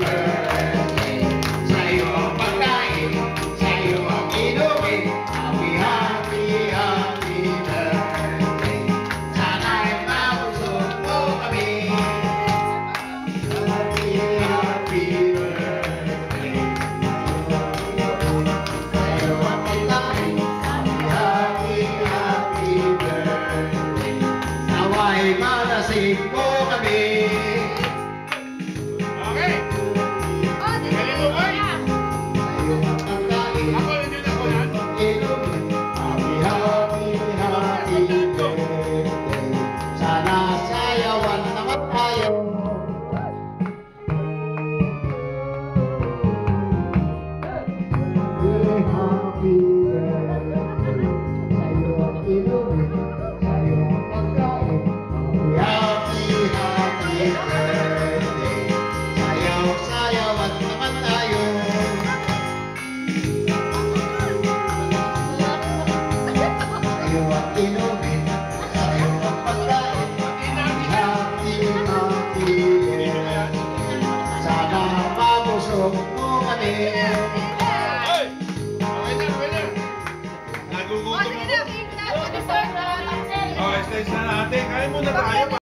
birthday. Sa'yo ang pagkain, sa'yo ang inumin. Happy, happy, happy birthday. Sana'y mabusog mo kami. Happy, happy birthday. Sa'yo ang pagkain, happy, happy birthday. Nawa'y malasing mo kami. Okay. Galing mo ba? Sa'yo ang pagkain, Ako yun yun ako yan. inumin. Happy, happy, happy birthday. Sana sayawan naman tayo. Happy birthday. Sa'yo ang inumin, sa'yo ang pagkain. Happy, happy birthday. Sayaw, sayawan naman tayo. Sa'yo ang inumin, sa'yo ang pagkain. Happy, happy birthday. Sana mabusog mo kami. Hoy! Okay na, okay na. Nagugutom ako. Sige na, dessert na. Okay, stage na natin. Kaya muna tayo.